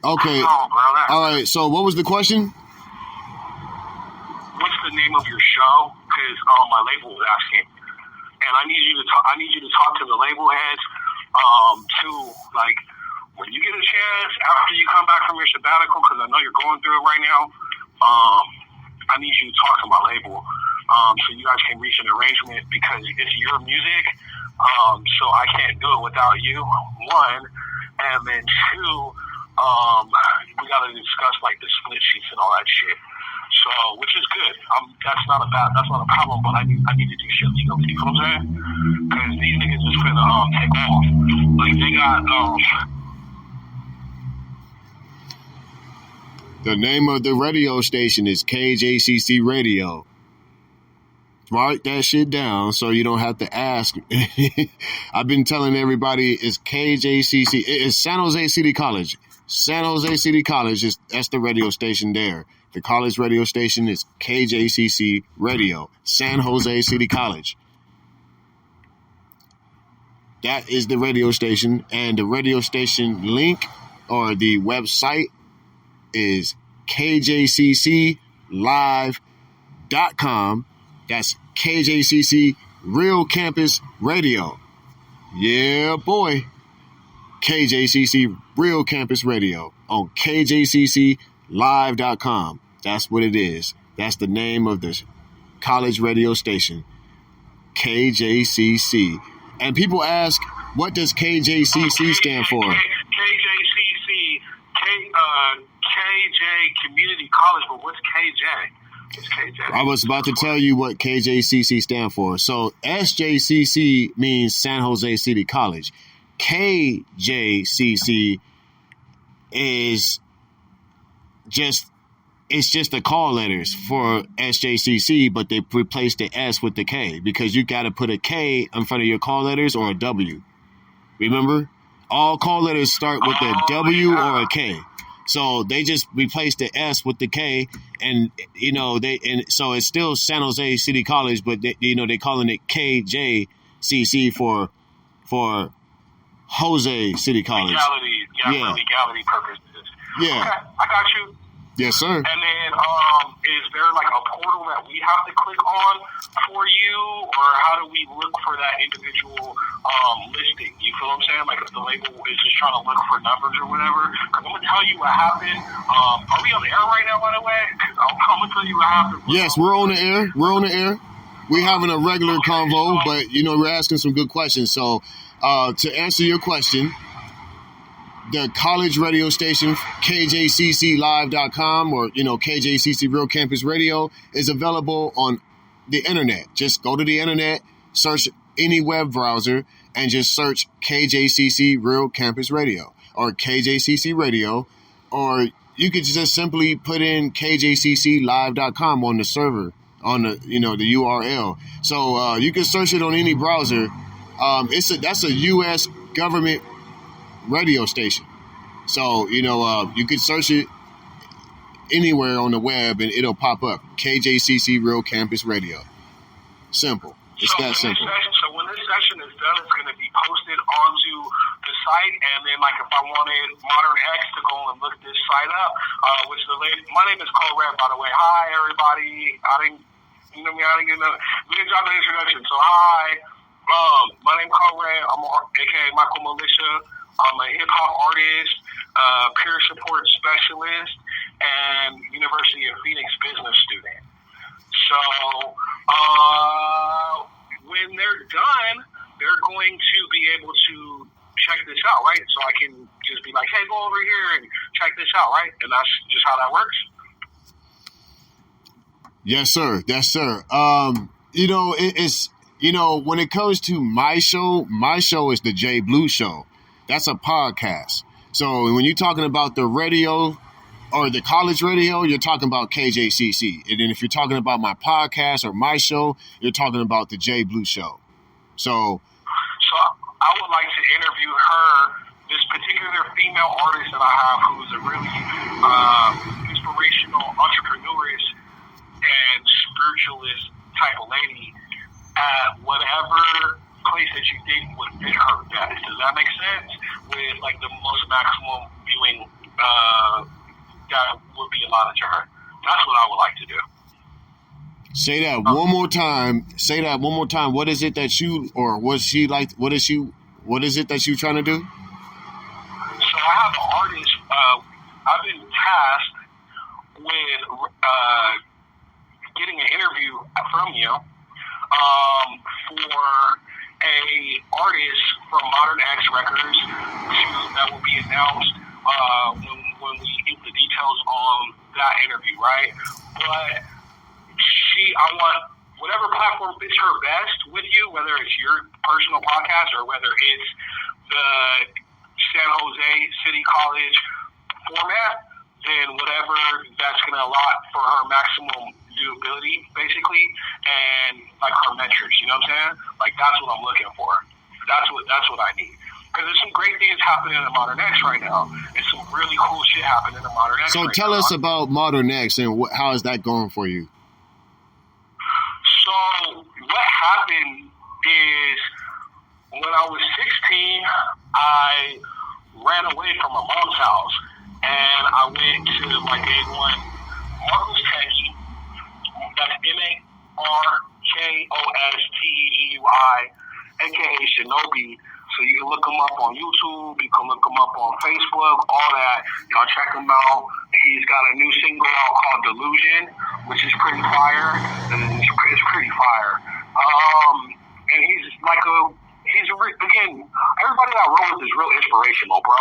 Okay. All right. So what was the question? What's the name of your show? Because my label was asking, and I need you to talk. I need you to talk to the label heads. To like when you get a chance after you come back from your sabbatical, because I know you're going through it right now. I need you to talk to my label, so you guys can reach an arrangement because it's your music. So I can't do it without you. One, and then two, we got to discuss like the split sheets and all that shit. So, which is good. That's not a problem. But I need to do shit legally. You know what I'm saying? Because these niggas is finna take off. Like they got The name of the radio station is KJCC Radio. Write that shit down so you don't have to ask. I've been telling everybody it's KJCC. It's San Jose City College. San Jose City College, that's the radio station there. The college radio station is KJCC Radio, San Jose City College. That is the radio station, and the radio station link or the website is kjcclive.com. That's KJCC Real Campus Radio. Yeah, boy. KJCC Real Campus Radio on kjcclive.com. That's what it is. That's the name of the college radio station, KJCC. And people ask, what does KJCC stand for? KJCC, KJ Community College, but what's KJ? What's KJ? I was about to tell you what KJCC stand for. So SJCC means San Jose City College. KJCC is just the call letters for SJCC, but they replaced the S with the K because you got to put a K in front of your call letters or a W. Remember? All call letters start with a W or a K. So they just replaced the S with the K, and so it's still San Jose City College, but they calling it KJCC for Jose City College. Legality purposes. Yeah. Okay, I got you. Yes, sir. And then, is there like a portal that we have to click on for you, or how do we look for that individual listing? You feel what I'm saying? Like if the label is just trying to look for numbers or whatever. Because I'm gonna tell you what happened. Are we on the air right now, by the way? Because I'm gonna tell you what happened. Yes, we're on the air. We're on the air. We're having a regular convo, but we're asking some good questions. So, to answer your question, the college radio station, KJCClive.com or, KJCC Real Campus Radio is available on the internet. Just go to the internet, search any web browser, and just search KJCC Real Campus Radio or KJCC Radio, or you could just simply put in KJCClive.com on the server, on the, the URL. So you can search it on any browser. That's a U.S. government radio station. So, you could search it anywhere on the web and it'll pop up. KJCC Real Campus Radio. Simple. It's that simple. So when this session is done, it's going to be posted onto the site. And then, like, if I wanted Modern X to go and look this site up, which my name is Kode Red, by the way. Hi, everybody. We didn't drop the introduction. So, hi. My name is Kode Red. I'm a.k.a. Michael Militia. I'm a hip-hop artist, peer support specialist, and University of Phoenix business student. So when they're done, they're going to be able to check this out, right? So I can just be like, hey, go over here and check this out, right? And that's just how that works? Yes, sir. Yes, sir. It's when it comes to my show is the JBLUE show. That's a podcast. So when you're talking about the radio or the college radio, you're talking about KJCC. And then if you're talking about my podcast or my show, you're talking about the JBLUE show. So I would like to interview her, this particular female artist that I have, who's a really inspirational entrepreneurist and spiritualist type of lady at whatever place that you think would fit her best. Does that make sense? With like the most maximum viewing that would be allotted to her. That's what I would like to do. Say that one more time. Say that one more time. What is it that you, or was she like? What is it that you trying to do? So I have an artist. I've been tasked with getting an interview from you for a artist from Modern X Records that will be announced when we get the details on that interview, right? But I want whatever platform fits her best with you, whether it's your personal podcast or whether it's the San Jose City College format, then whatever that's going to allot for her maximum doability, basically, and like her metrics, you know what I'm saying? Like, that's what I'm looking for. That's what I need. Because there's some great things happening in the Modern X right now. And some really cool shit happening in the Modern X So right tell now. us about Modern X and how is that going for you? So what happened is when I was 16, I ran away from my mom's house. And I went to my day one Marcos Teggy. That's MARKOSTEGUI, a.k.a. Shinobi. So you can look him up on YouTube. You can look him up on Facebook, all that. Y'all check him out. He's got a new single out called Delusion, which is pretty fire. It's pretty fire. And he's like again, everybody that I roll with is real inspirational, bro.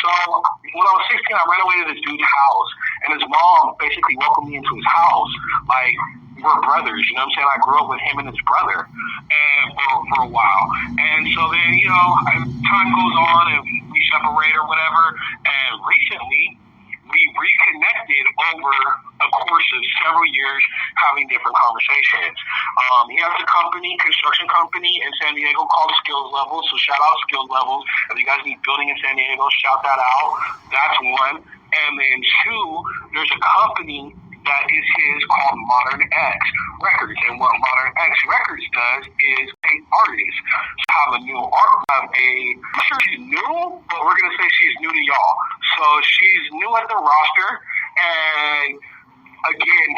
So when I was 16, I ran away to this dude's house, and his mom basically welcomed me into his house. Like, we're brothers, you know what I'm saying? I grew up with him and his brother and for a while. And so then, you know, time goes on and we separate or whatever. And recently, we reconnected over a course of several years having different conversations. He has a construction company in San Diego called Skills Levels. So shout out Skills Levels. If you guys need building in San Diego, shout that out. That's one. And then two, there's a company that is his called Modern X Records. And what Modern X Records does is pay artists to have a new art. I'm sure she's new, but we're going to say she's new to y'all. So she's new at the roster. And again,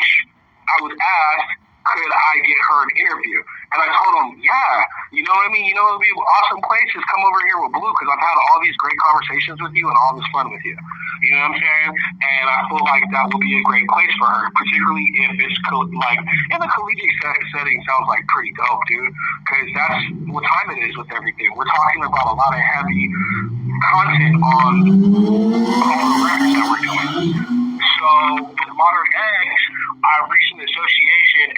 I was asked, could I get her an interview? And I told him, yeah, you know what I mean? You know what would be an awesome place is come over here with Blue because I've had all these great conversations with you and all this fun with you. You know what I'm saying? And I feel like that would be a great place for her, particularly if it's like in the collegiate setting sounds like pretty dope, dude, because that's what time it is with everything. We're talking about a lot of heavy content on all the records that we're doing. So with Modern X, I reached an association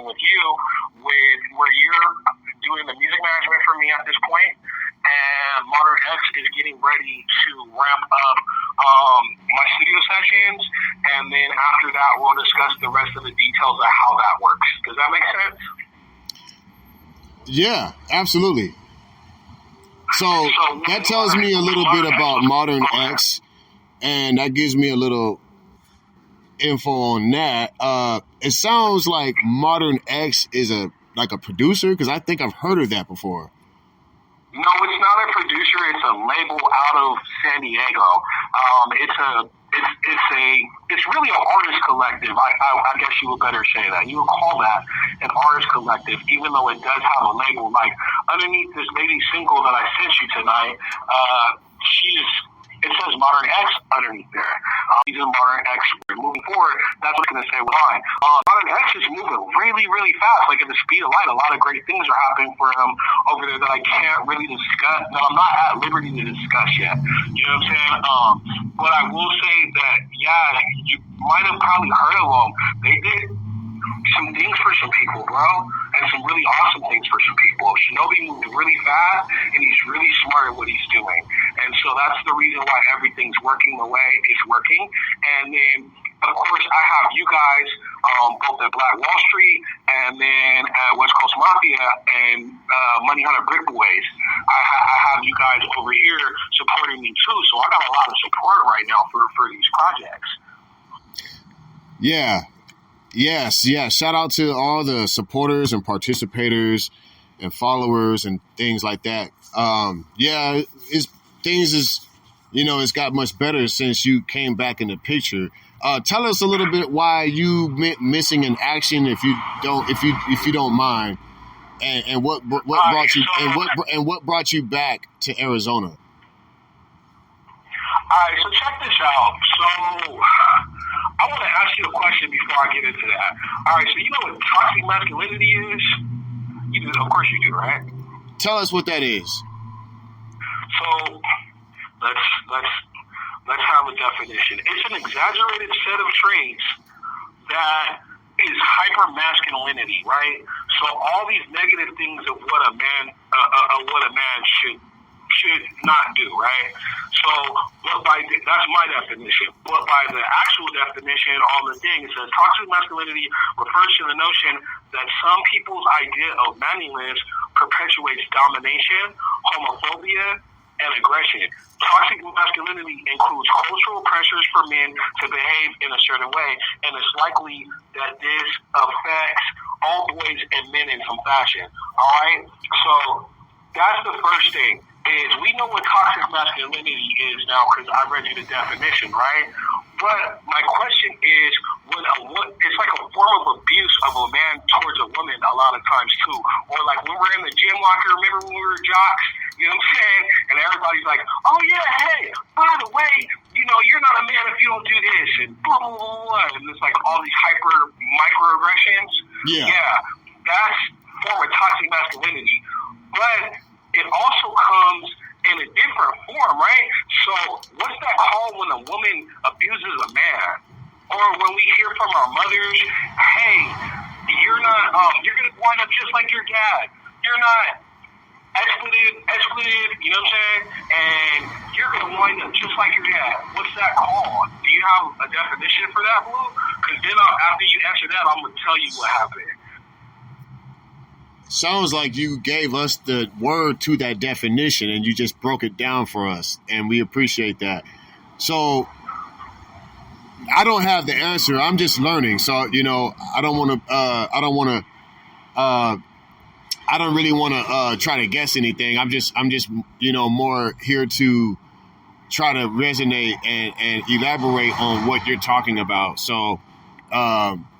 with you with where you're doing the music management for me at this point, and Modern X is getting ready to ramp up my studio sessions, and then after that we'll discuss the rest of the details of how that works. Does that make sense? Yeah, absolutely. So that tells me a little bit about Modern X, and that gives me a little info on that. It sounds like Modern X is a producer, because I think I've heard of that before. No, it's not a producer. It's a label out of San Diego. It's really an artist collective. I guess you would better say that. You would call that an artist collective, even though it does have a label. Like underneath this lady's single that I sent you tonight, it says Modern X underneath there. He's in Modern X. Moving forward, that's what I'm going to say with mine. Modern X is moving really, really fast. Like at the speed of light, a lot of great things are happening for him over there that I can't really discuss, that I'm not at liberty to discuss yet. You know what I'm saying? But I will say that, yeah, you might have probably heard of them. They did some things for some people, bro, and some really awesome things for some people. Shinobi moved really fast, and he's really smart at what he's doing. And so that's the reason why everything's working the way it's working. And then, of course, I have you guys both at Black Wall Street and then at West Coast Mafia and Money Hunter Brick Boys. I have you guys over here supporting me, too. So I got a lot of support right now for these projects. Yeah. Yes. Shout out to all the supporters and participators and followers and things like that. Things is it's got much better since you came back in the picture. Tell us a little bit why you went missing in action, if you don't mind, and what brought you and what brought you back to Arizona. All right, so check this out. So I want to ask you a question before I get into that. All right, so you know what toxic masculinity is? You do, of course you do, right? Tell us what that is. So let's have a definition. It's an exaggerated set of traits that is hyper masculinity, right? So all these negative things of what a man should not do, right? So, that's my definition. But by the actual definition on the thing, it says toxic masculinity refers to the notion that some people's idea of manliness perpetuates domination, homophobia, and aggression. Toxic masculinity includes cultural pressures for men to behave in a certain way, and it's likely that this affects all boys and men in some fashion. All right? So that's the first thing, is we know what toxic masculinity is now because I read you the definition, right? But my question is, it's like a form of abuse of a man towards a woman a lot of times too. Or like when we're in the gym locker, remember when we were jocks? You know what I'm saying? And everybody's like, oh yeah, hey, by the way, you're not a man if you don't do this, and blah, blah, blah, blah. And it's like all these microaggressions. Yeah, that's a form of toxic masculinity. But it also comes in a different form, right? So what's that called when a woman abuses a man? Or when we hear from our mothers, hey, you're going to wind up just like your dad. You're not expletive, you know what I'm saying? And you're going to wind up just like your dad. What's that called? Do you have a definition for that, Blue? Because then after you answer that, I'm going to tell you what happened. Sounds like you gave us the word to that definition and you just broke it down for us, and we appreciate that. So I don't have the answer. I'm just learning. So, I don't really want to try to guess anything. I'm just more here to try to resonate and elaborate on what you're talking about. So,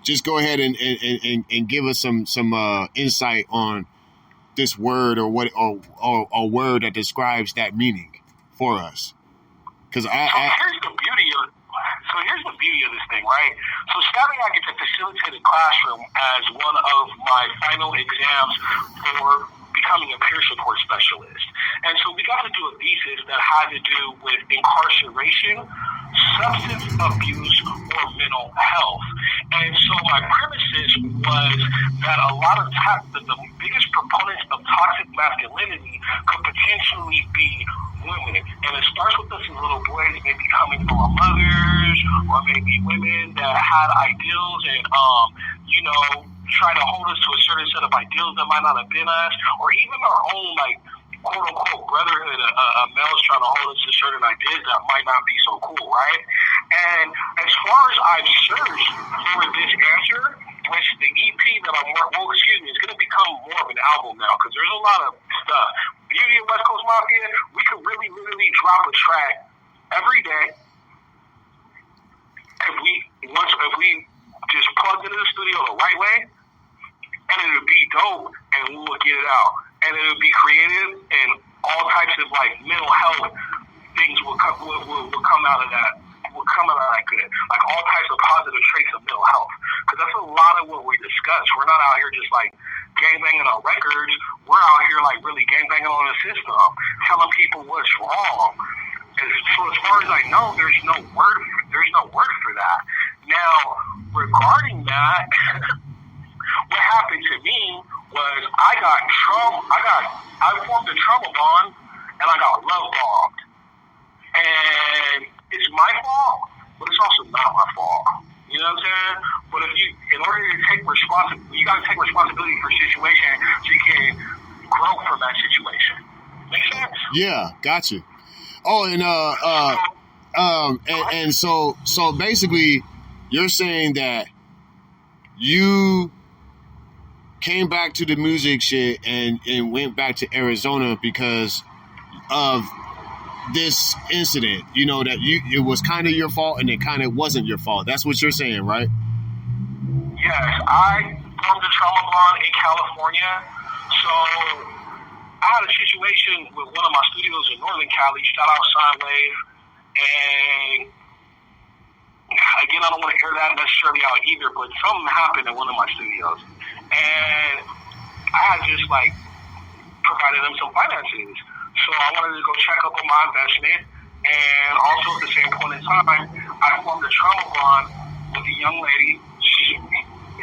just go ahead and give us some insight on this word or a word that describes that meaning for us. Because here's the beauty of this thing, right? So Saturday I get to facilitate a classroom as one of my final exams for becoming a peer support specialist. And so we got to do a thesis that had to do with incarceration, substance abuse, or mental health. And so my premises was that a lot of the biggest proponents of toxic masculinity could potentially be women. And it starts with us as little boys, maybe coming from our mothers, or maybe women that had ideals and, try to hold us to a certain set of ideals that might not have been us, or even our own, quote unquote brotherhood, males trying to hold us to certain ideas that might not be so cool, right? And as far as I've searched for this answer, which the EP that it's going to become more of an album now because there's a lot of stuff. Beauty of West Coast Mafia, we could really, literally drop a track every day if we just plugged into the studio the right way, and it would be dope, and we would get it out. And it would be creative, and all types of mental health things will come out of that. Will come out of that good, all types of positive traits of mental health. Because that's a lot of what we discuss. We're not out here just gangbanging on records. We're out here really gangbanging on the system, telling people what's wrong. And so as far as I know, there's no word for that. Now, regarding that, what happened to me was I formed a trauma bond, and I got love bombed. And it's my fault, but it's also not my fault. You know what I'm saying? But in order to take responsibility, you got to take responsibility for a situation so you can grow from that situation. Make sense? Yeah, got you. Oh, and so basically, you're saying that you came back to the music shit and went back to Arizona because of this incident, you know, that it was kind of your fault and it kind of wasn't your fault. That's what you're saying, right? Yes, I formed a trauma bond in California. So I had a situation with one of my studios in Northern Cali. Shout out Sine Wave. And again, I don't want to air that necessarily out either, but something happened in one of my studios. And I had just like provided them some finances. So I wanted to go check up on my investment. And also at the same point in time, I formed a trauma bond with a young lady. She,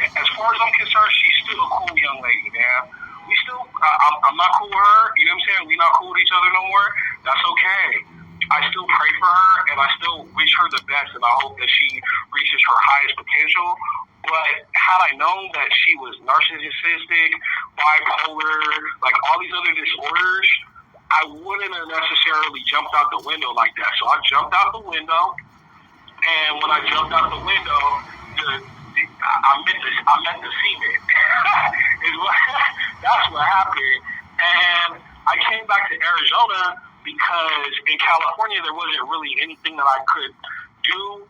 as far as I'm concerned, she's still a cool young lady, man. We still, I'm not cool with her. You know what I'm saying? We're not cool with each other no more. That's okay. I still pray for her, and I still wish her the best, and I hope that she reaches her highest potential. But had I known that she was narcissistic, bipolar, like all these other disorders, I wouldn't have necessarily jumped out the window like that. So I jumped out the window, and when I jumped out the window, I met the cement. That's what happened. And I came back to Arizona because in California there wasn't really anything that I could do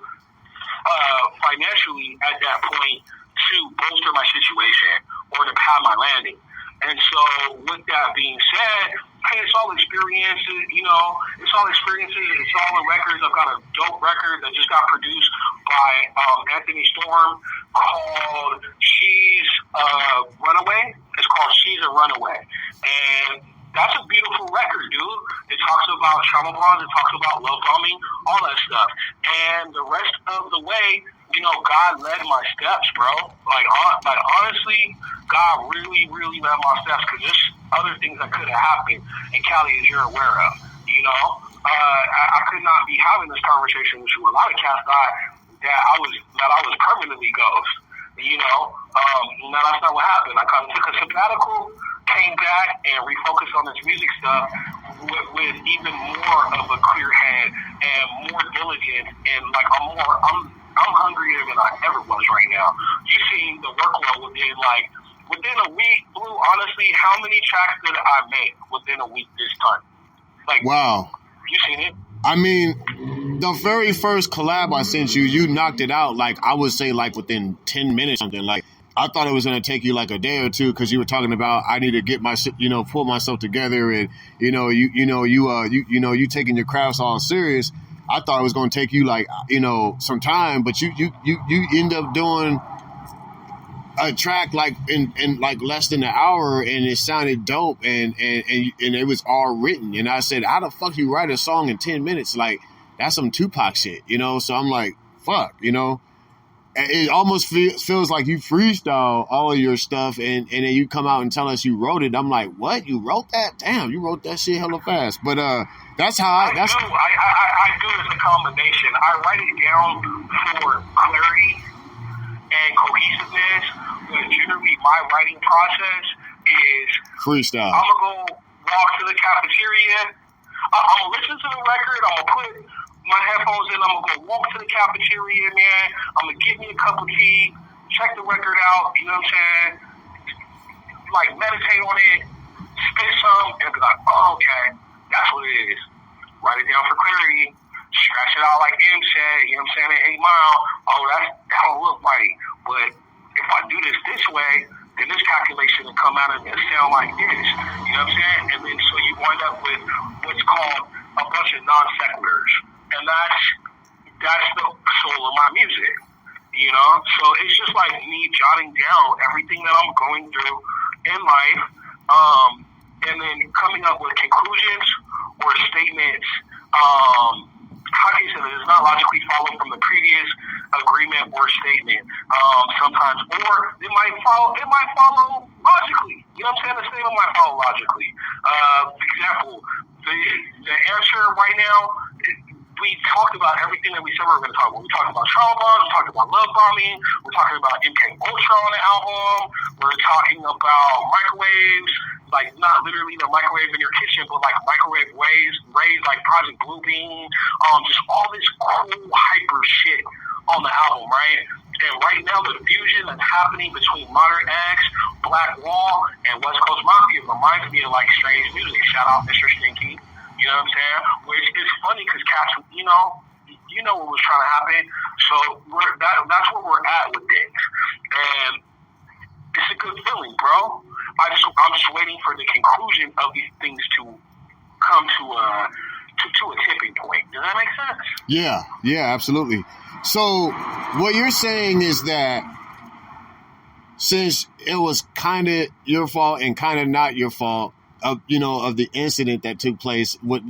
financially at that point to bolster my situation or to pad my landing. And so with that being said, hey, it's all experiences, you know, it's all experiences, it's all the records. I've got a dope record that just got produced by Anthony Storm called She's a Runaway. It's called She's a Runaway. And that's a beautiful record, dude. It talks about trauma bonds, it talks about love bombing, all that stuff. And the rest of the way, you know, God led my steps, bro. Like honestly, God really, really led my steps because there's other things that could have happened in Cali, as you're aware of. You know, I could not be having this conversation with you. A lot of cats thought that I was permanently ghost. You know, no, that's not what happened. I kind of took a sabbatical, came back, and refocused on this music stuff with even more of a clear head and more diligent, and like I'm hungrier than I ever was right now. You seen the workload within a week, Blue, honestly, how many tracks did I make within a week this time? Like, wow. You seen it? I mean, the very first collab I sent you, you knocked it out, like, I would say, like, within 10 minutes or something. Like, I thought it was going to take you, like, a day or two because you were talking about I need to get my, pull myself together and, you taking your crafts all serious. I thought it was going to take you, like, some time, but you end up doing a track like in like less than an hour, and it sounded dope, and it was all written. And I said, how the fuck you write a song in 10 minutes? Like, that's some Tupac shit, So I'm like, fuck, It almost feels like you freestyle all of your stuff, and then you come out and tell us you wrote it. I'm like, what? You wrote that? Damn, you wrote that shit hella fast. But that's how I do. I do it as a combination. I write it down for clarity and cohesiveness, but generally my writing process is freestyle. I'm gonna go walk to the cafeteria. I'm gonna listen to the record. I'm gonna put my headphones in. I'm gonna go walk to the cafeteria, man. I'm gonna get me a cup of tea, check the record out. You know what I'm saying? Like meditate on it, spit some, and be like, oh, okay, that's what it is. Write it down for clarity. Scratch it out like M said, you know what I'm saying, at 8 Mile. Oh, that don't look right. But if I do this way, then this calculation will come out and sound like this. You know what I'm saying? And then so you wind up with what's called a bunch of non sequiturs. And that's the soul of my music. So it's just like me jotting down everything that I'm going through in life, and then coming up with conclusions or statements. How do you say that? It's not logically followed from the previous agreement or statement. Sometimes, or it might follow logically. You know what I'm saying? The statement might follow logically. Example, the answer right now. We talked about everything that we said we were going to talk about. We talked about trauma bonds. We talked about love bombing. We're talking about MK Ultra on the album. We're talking about microwaves, like not literally the microwave in your kitchen, but like microwave rays like Project Blue Beam. Just all this cool hyper shit on the album, right? And right now, the fusion that's happening between Modern X, Black Wall, and West Coast Mafia reminds me of like strange music. Shout out Mr. Stinky. You know what I'm saying? Which is funny because cats, you know what was trying to happen. So that's where we're at with things, and it's a good feeling, bro. I'm just waiting for the conclusion of these things to come to a tipping point. Does that make sense? Yeah, absolutely. So what you're saying is that since it was kind of your fault and kind of not your fault of the incident that took place, what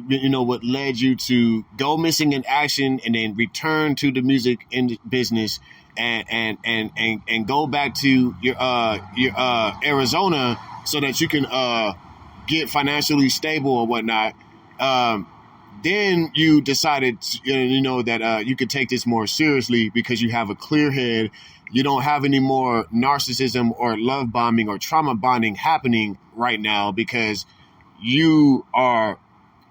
led you to go missing in action and then return to the music business and go back to your Arizona so that you can get financially stable or whatnot. Then you decided, that you could take this more seriously because you have a clear head. You don't have any more narcissism or love bombing or trauma bonding happening right now because you are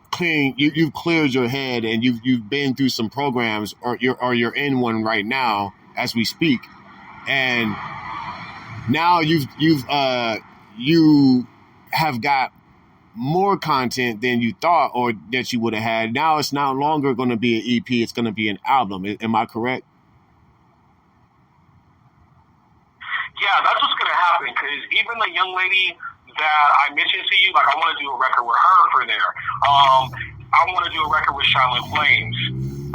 clean. You've cleared your head and you've been through some programs, or you're in one right now as we speak, and now you have got more content than you thought or that you would have had. Now it's no longer going to be an EP; it's going to be an album. Am I correct? Yeah, that's what's going to happen, because even the young lady that I mentioned to you, like, I want to do a record with her for there. I want to do a record with Silent Flames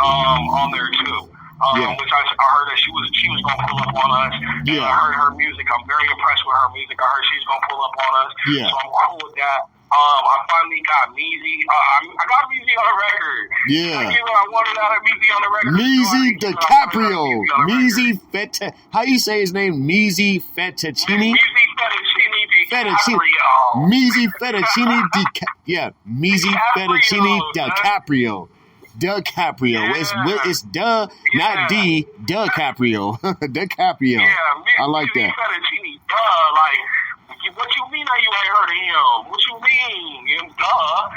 on there, too. Which I heard that she was going to pull up on us. Yeah. And I heard her music. I'm very impressed with her music. I heard she's going to pull up on us. Yeah. So I'm cool with that. I finally got Meezy. I got Meezy on the record. Yeah. I wanted out of Meezy on the record. Meezy DiCaprio. Meezy Feta. How you say his name? Meezy Fettuccine? Meezy Fettuccine DiCaprio. Meezy Fettuccine Meezy Fettuccine DiCaprio. DiCaprio. Yeah. It's duh, not D. DiCaprio. DiCaprio. Yeah, I like that. Fettuccine, duh. Like, what you mean that you ain't heard of him? What you mean? Duh.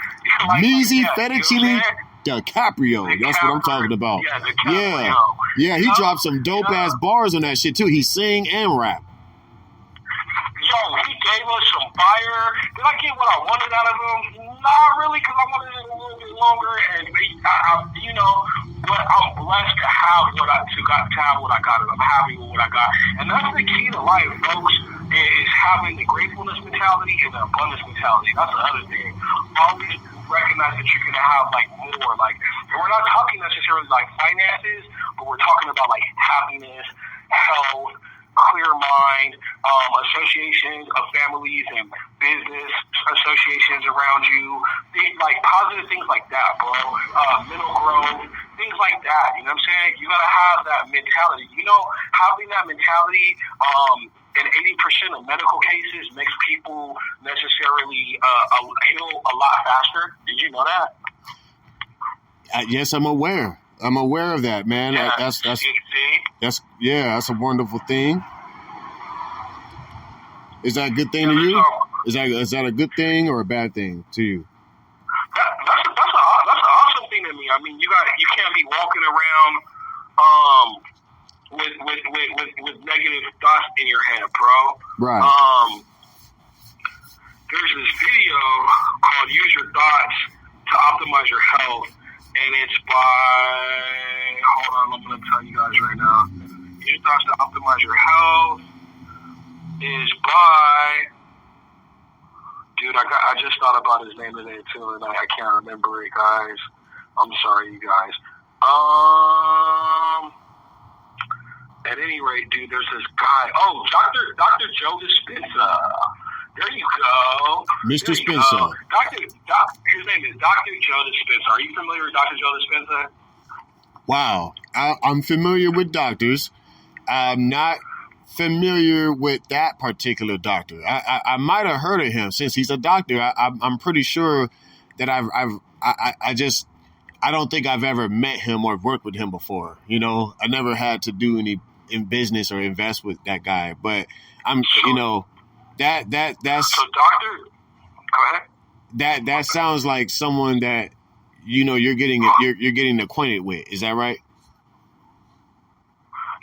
Like, Meezy Fettuccine Fettuccine DiCaprio. That's what I'm talking about. Yeah, DiCaprio. Yeah, he dropped some dope ass bars on that shit too. He sing and rap. Yo, he gave us some fire. Did I get what I wanted out of him? Not really, because I wanted it a little bit longer. And but I'm blessed to have what I got. And I'm happy with what I got. And that's the key to life, folks, is having the gratefulness mentality and the abundance mentality. That's the other thing. Always recognize that you're gonna have more. And we're not talking necessarily finances, but we're talking about happiness, health, clear mind, associations of families and business associations around you, positive things like that, bro. Mental growth, things like that. You know what I'm saying? You gotta have that mentality. Having that mentality, in 80% of medical cases makes people necessarily heal a lot faster. Did you know that? Yes, I'm aware. I'm aware of that, man. Yeah. That's a wonderful thing. Is that a good thing to you? Is that a good thing or a bad thing to you? That's an awesome thing to me. I mean, you can't be walking around with negative thoughts in your head, bro. Right. There's this video called "Use Your Thoughts to Optimize Your Health." And it's by, hold on, I'm going to tell you guys right now. Use Your Thoughts to Optimize Your Health is by, dude, I just thought about his name today too, and I can't remember it, guys. I'm sorry, you guys. At any rate, dude, there's this guy. Oh, Dr. Joe Dispenza. There you go. Mr. Spencer. His name is Dr. Joe Dispenza. Are you familiar with Dr. Joe Dispenza? Wow. I'm familiar with doctors. I'm not familiar with that particular doctor. I might have heard of him since he's a doctor. I'm pretty sure that I don't think I've ever met him or worked with him before. I never had to do any in business or invest with that guy, but that's so doctor. Go ahead. That sounds like someone that you're getting acquainted with. Is that right?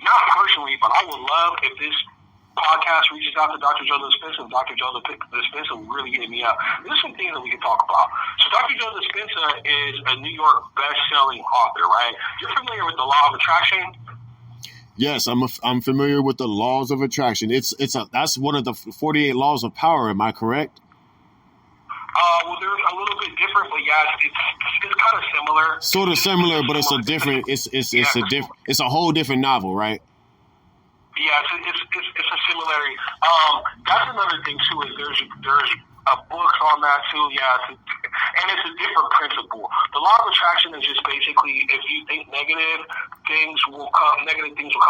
Not personally, but I would love if this podcast reaches out to Dr. Joe Dispenza, Dr. Joe Dispenza really hit me up. There's some things that we can talk about. So Dr. Joe Dispenza is a New York best-selling author, right? You're familiar with the law of attraction? Yes, I'm familiar with the laws of attraction. That's one of the 48 laws of power. Am I correct? Well, they're a little bit different, but yeah, it's kind of similar. Sort of similar, but it's a different. It's a whole different novel, right? Yeah, it's a similarity. That's another thing too. Is there's a book on that too. Yeah, and it's a different principle. The law of attraction is just basically if you think negative things will come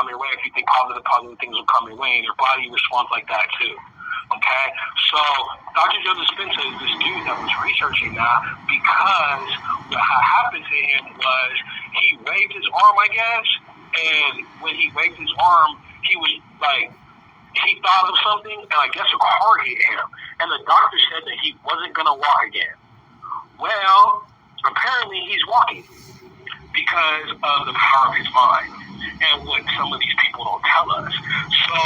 your way. If you think positive things will come your way, and your body responds like that too. Okay, so Dr. Joe Dispenza is this dude that was researching that because what happened to him was he waved his arm, I guess, and when he waved his arm, he was like, he thought of something, and I guess a car hit him, and the doctor said that he wasn't going to walk again. Well, apparently he's walking because of the power of his mind and what some of these people don't tell us. So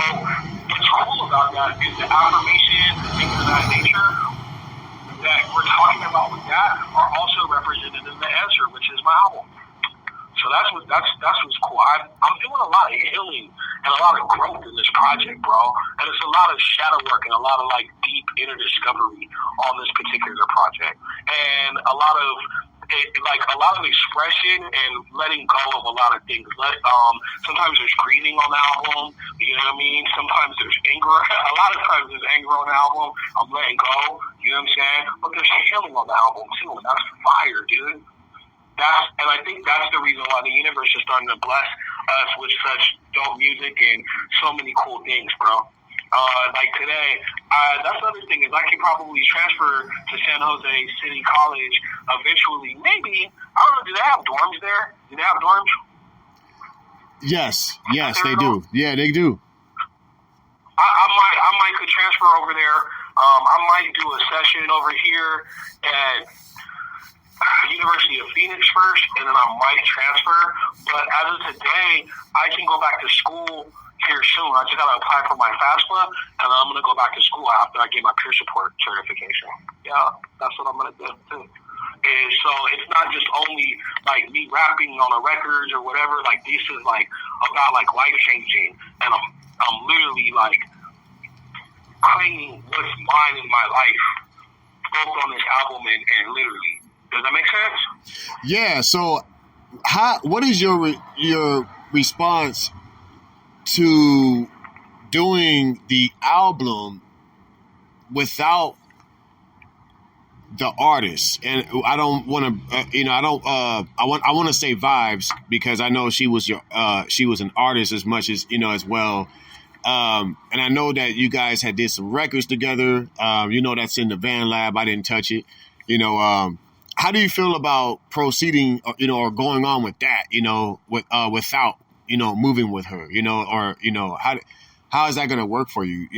what's cool about that is the affirmations and things of that nature that we're talking about with that are also represented in the answer, which is my album. So that's what's cool. I'm doing a lot of healing and a lot of growth in this project, bro. And it's a lot of shadow work and a lot of like deep inner discovery on this particular project, and a lot of expression and letting go of a lot of things. Sometimes there's grieving on the album. You know what I mean? Sometimes there's anger. A lot of times there's anger on the album. I'm letting go. You know what I'm saying? But there's healing on the album too, and that's fire, dude. And I think that's the reason why the universe is starting to bless us with such dope music and so many cool things, bro. Like today, that's the other thing is I can probably transfer to San Jose City College eventually. Maybe. I don't know. Do they have dorms there? Do they have dorms? Yes, they do. Yeah, they do. I might could transfer over there. I might do a session over here at University of Phoenix first, and then I might transfer. But as of today, I can go back to school here soon. I just gotta apply for my FAFSA, and then I'm gonna go back to school after I get my peer support certification. Yeah, that's what I'm gonna do too. And so it's not just only like me rapping on the records or whatever. Like this is like about like life changing, and I'm literally like claiming what's mine in my life, both on this album and literally. Does that make sense? Yeah. So, what is your response to doing the album without the artist? And I don't want to, I want to say Vibes because I know she was an artist as much as as well. And I know that you guys had did some records together. That's in the Van Lab. I didn't touch it. How do you feel about proceeding, or going on with that, without, moving with her, how is that going to work for you,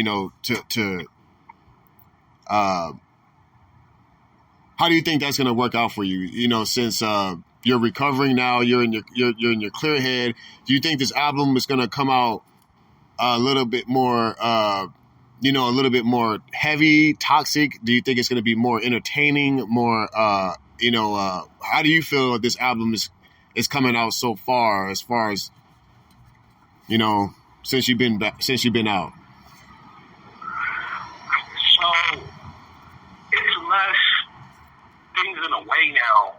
how do you think that's going to work out for you, since you're recovering now, you're in your clear head? Do you think this album is going to come out a little bit more, a little bit more heavy, toxic? Do you think it's going to be more entertaining, more, how do you feel this album is coming out so far as, since you've been out? So it's less things in a way now.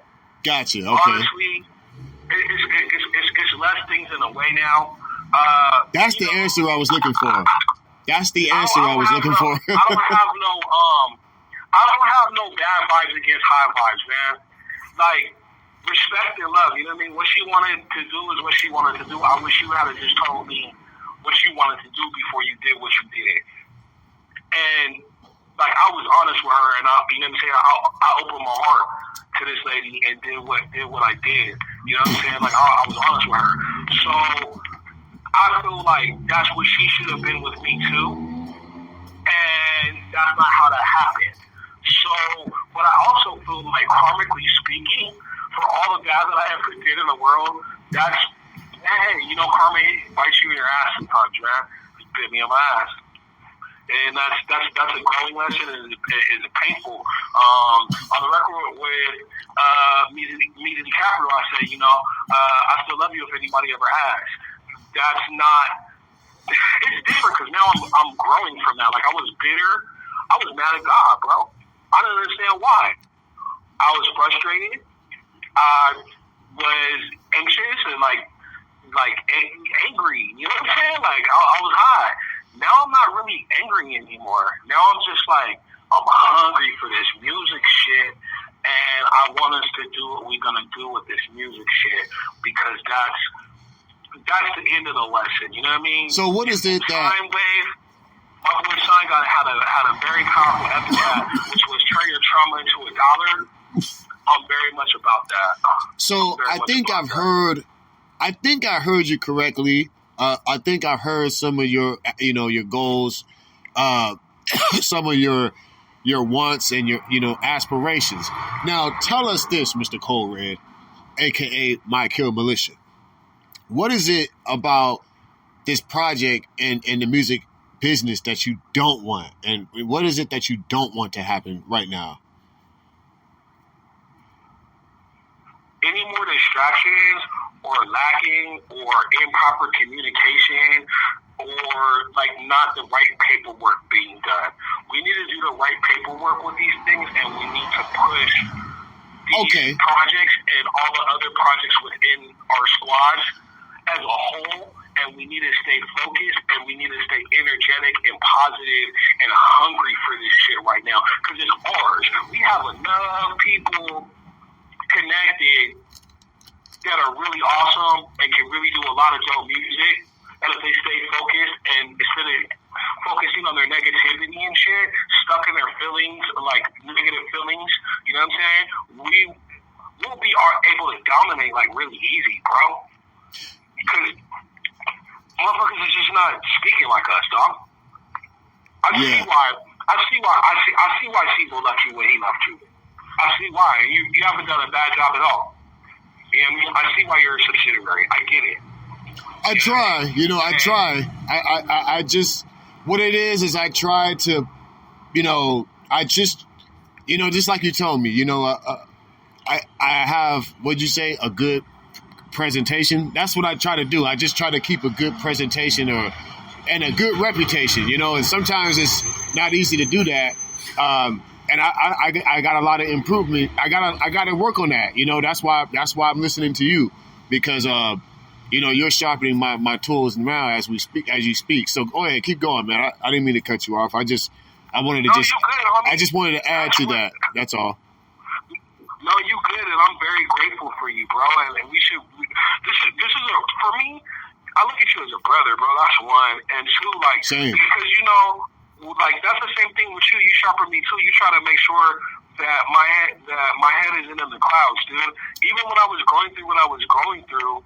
Gotcha. Okay. Honestly, it's less things in a way now. That's the answer I was looking for. That's the answer I was looking for. I don't have no bad vibes against high vibes, man. Like, respect and love, you know what I mean? What she wanted to do is what she wanted to do. I wish you had just told me what you wanted to do before you did what you did. And, like, I was honest with her, and I opened my heart to this lady and did what I did. You know what I'm saying? Like, I was honest with her. So, I feel like that's what she should have been with me, too. And that's not how that happened. So, but I also feel like, karmically speaking, for all the bad that I ever did in the world, that's, hey, karma bites you in your ass sometimes, man. It bit me in my ass. and that's a growing lesson, and is painful. On the record with me to DiCaprio, I say, I still love you if anybody ever has. That's not. It's different because now I'm growing from that. Like, I was bitter. I was mad at God, bro. I didn't understand why. I was frustrated. I was anxious and like angry. You know what I'm saying? Like, I was high. Now I'm not really angry anymore. Now I'm just like, I'm hungry for this music shit, and I want us to do what we're gonna do with this music shit, because that's the end of the lesson. You know what I mean? So what is it that? Time wave. My boy Sign had a very powerful epitaph, which was turn your trauma into a dollar. I'm very much about that. So I think I heard you correctly. I think I heard some of your, your goals, some of your wants and your, aspirations. Now, tell us this, Mr. Kode Red, a.k.a. My Kill Militia. What is it about this project and the music business that you don't want? And what is it that you don't want to happen right now? Any more distractions or lacking or improper communication or like not the right paperwork being done. We need to do the right paperwork with these things, and we need to push these projects and all the other projects within our squads as a whole, and we need to stay focused, and we need to stay energetic and positive and hungry for this shit right now, because it's ours. We have enough people connected that are really awesome and can really do a lot of dope music, and if they stay focused and instead of focusing on their negativity and shit, stuck in their feelings, like negative feelings, you know what I'm saying? We'll be able to dominate like really easy, bro. Because motherfuckers is just not speaking like us, dog. I see why Sibo left you when he left you. I see why. You haven't done a bad job at all. You know what I mean? I see why you're a subsidiary. I get it. I try. I try. I just, what it is I try to, I just, just like you told me, I have, what'd you say, a good presentation. That's what I try to do. I just try to keep a good presentation and a good reputation, and sometimes it's not easy to do that. And I got a lot of improvement. I got to work on that. That's why I'm listening to you, because you're sharpening my tools now as you speak. So go ahead, keep going, man. I didn't mean to cut you off. I just wanted to add to that. That's all. No, you good, and I'm very grateful for you, bro. And we should. This is for me. I look at you as a brother, bro. That's one, and two, like, same. Because like, that's the same thing with you. You sharpen me too. You try to make sure that my head isn't in the clouds, dude. Even when I was going through what I was going through,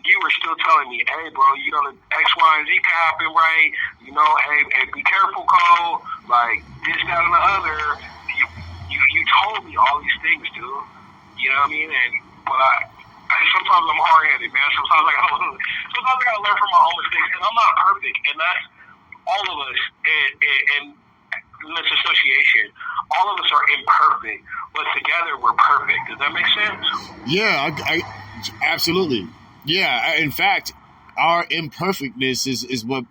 you were still telling me, hey, bro, the X, Y, and Z can happen, right? Hey, be careful, Cole. Like, this, that, and the other. You told me all these things, dude. You know what I mean? But sometimes I'm hard-headed, man. Sometimes I gotta learn from my own mistakes, and I'm not perfect. And that's all of us in this association. All of us are imperfect, but together we're perfect. Does that make sense? Yeah, I absolutely. Yeah, in fact, our imperfectness is what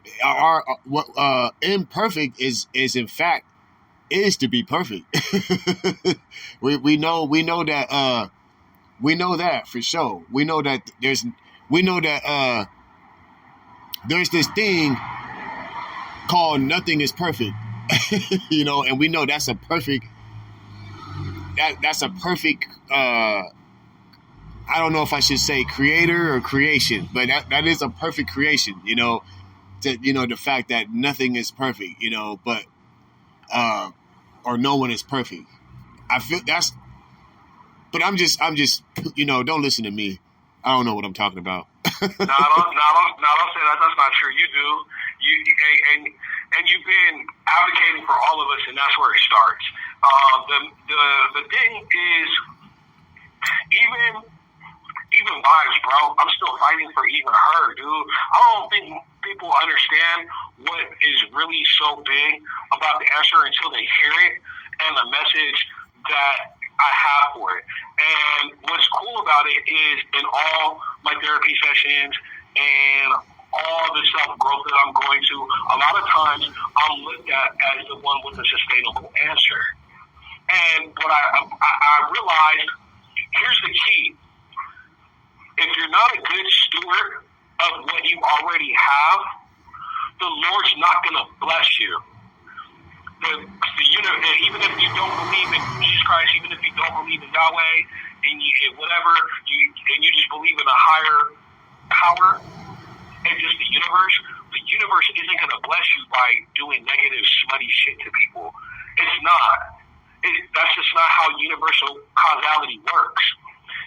imperfect is in fact is to be perfect. we know that for sure. We know that there's this thing called nothing is perfect. And we know that's a perfect I don't know if I should say creator or creation, but that is a perfect creation, the fact that nothing is perfect, but or no one is perfect. I feel but I'm just don't listen to me. I don't know what I'm talking about. No, don't say that. That's not true. You do. And you've been advocating for all of us, and that's where it starts. The thing is, even wives, bro. I'm still fighting for even her, dude. I don't think people understand what is really so big about the answer until they hear it and the message that I have for it. And what's cool about it is in all my therapy sessions and all the self-growth that I'm going to, a lot of times I'm looked at as the one with a sustainable answer. And what I realized, here's the key. If you're not a good steward of what you already have, the Lord's not going to bless you. Even if you don't believe in Jesus Christ, even if you don't believe in Yahweh, and whatever, and you just believe in a higher power and just the universe isn't going to bless you by doing negative, smutty shit to people. It's not. That's just not how universal causality works.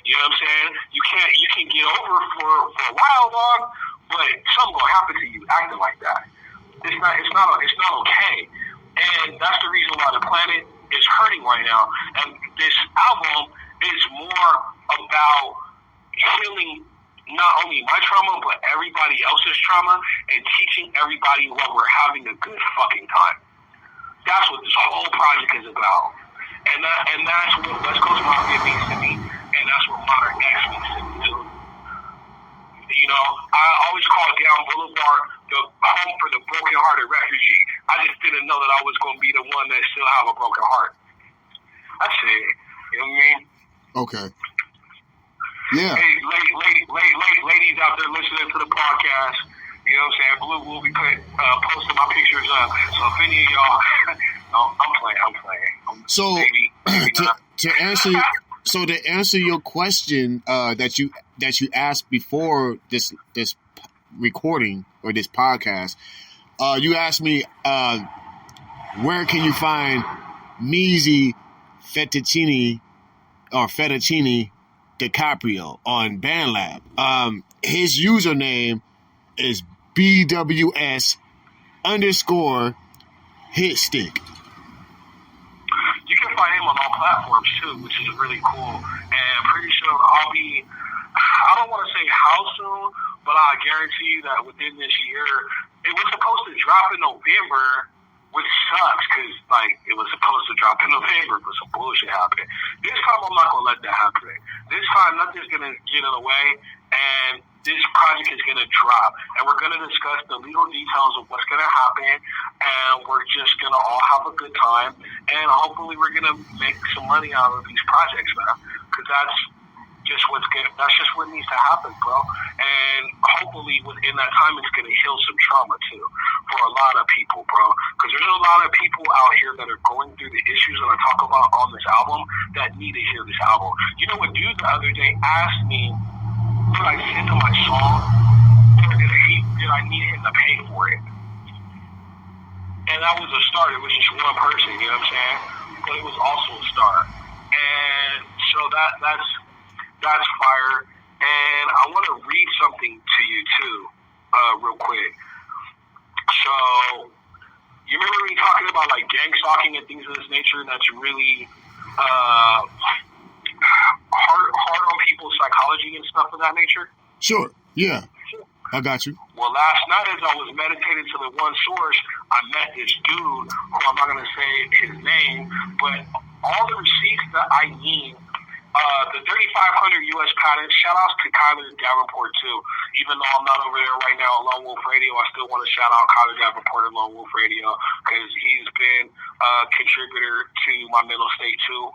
You know what I'm saying? You can get over for a while, dog, but something's gonna happen to you acting like that. It's not okay. And that's the reason why the planet is hurting right now. And this album is more about healing not only my trauma, but everybody else's trauma and teaching everybody what we're having a good fucking time. That's what this whole project is about. And that's what West Coast Mafia means to me. And that's what Modern X means to me, too. You know, I always call Down Boulevard the home for the broken-hearted refugee. I just didn't know that I was going to be the one that still have a broken heart. That's it. You know what I mean? Okay. Yeah. Hey, ladies out there listening to the podcast, you know what I'm saying? Blue will be posting my pictures up. So if any of y'all, no, I'm playing. So maybe to answer your question that you asked before this recording or this podcast, you asked me where can you find Measy Fettuccine DiCaprio on BandLab. His username is BWS_hitstick. You can find him on all platforms too, which is really cool. And pretty sure I'll be, I don't want to say how soon, but I guarantee you that within this year, it was supposed to drop in November, which sucks because it was supposed to drop in November, but some bullshit happened. This time I'm not gonna let that happen. This time nothing's gonna get in the way, and this project is gonna drop, and we're gonna discuss the legal details of what's gonna happen, and we're just gonna all have a good time, and hopefully we're gonna make some money out of these projects, man. Because that's just what's good. That's just what needs to happen, bro. And hopefully within that time, it's gonna heal some trauma too for a lot of people, bro. Because there's a lot of people out here that are going through the issues that I talk about on this album that need to hear this album. You know what, dude the other day asked me, could I send him my song, or did I need him to pay for it? And that was a start. It was just one person, you know what I'm saying? But it was also a start. And so that's fire. And I want to read something to you too, real quick. So, you remember me talking about gang stalking and things of this nature, and that's really hard on people's psychology and stuff of that nature? Sure. Yeah. I got you. Well, last night as I was meditating to the one source, I met this dude who I'm not going to say his name, but all the receipts that I need, the 3,500 U.S. patents, shout outs to Kyler Davenport too. Even though I'm not over there right now on Lone Wolf Radio, I still want to shout out Kyler Davenport and Lone Wolf Radio because he's been a contributor to my mental state too.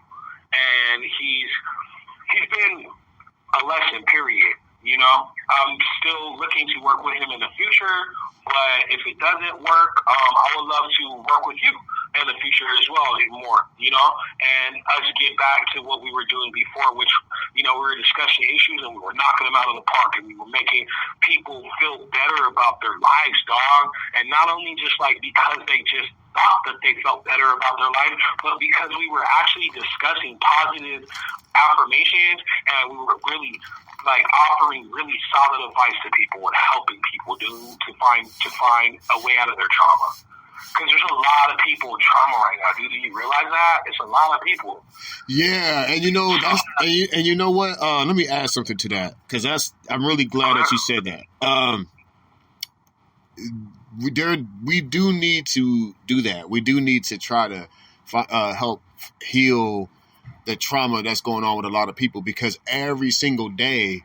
And he's been a lesson, period. You know, I'm still looking to work with him in the future, but if it doesn't work, I would love to work with you in the future as well, more, you know, and us get back to what we were doing before, which, you know, we were discussing issues and we were knocking them out of the park and we were making people feel better about their lives, dog. And not only just because they just thought that they felt better about their life, but because we were actually discussing positive affirmations and we were really offering really solid advice to people and helping people to find a way out of their trauma. Because there's a lot of people in trauma right now, dude. Do you realize that? It's a lot of people. Yeah, and you know and you know what? Let me add something to that because I'm really glad that you said that. we do need to do that. We do need to try to help heal the trauma that's going on with a lot of people, because every single day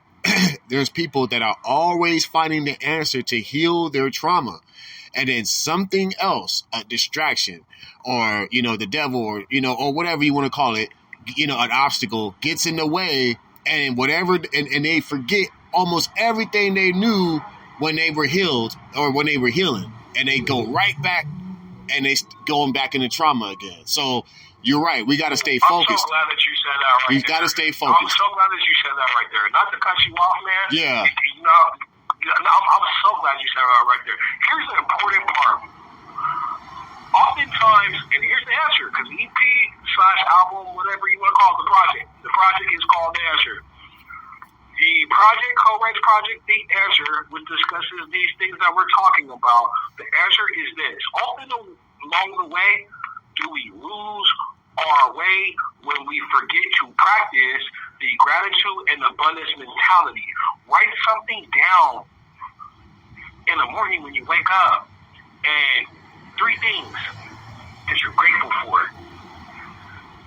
there's people that are always finding the answer to heal their trauma, and then something else, a distraction, or the devil, or or whatever you want to call it, an obstacle gets in the way, and whatever, and they forget almost everything they knew when they were healed or when they were healing, and they go right back and they going back into trauma again. So you're right. We got to stay focused. I'm so glad that you said that right there. We got to stay focused. I'm so glad that you said that right there. Not to cut you off, man. Yeah. I'm so glad you said that right there. Here's the important part. Oftentimes, and here's the answer, because EP/album, whatever you want to call it, the project is called The Answer. The project, Kode Red's project, The Answer, which discusses these things that we're talking about. The answer is this. Often along the way, do we lose our way when we forget to practice the gratitude and abundance mentality? Write something down in the morning when you wake up, and 3 things that you're grateful for.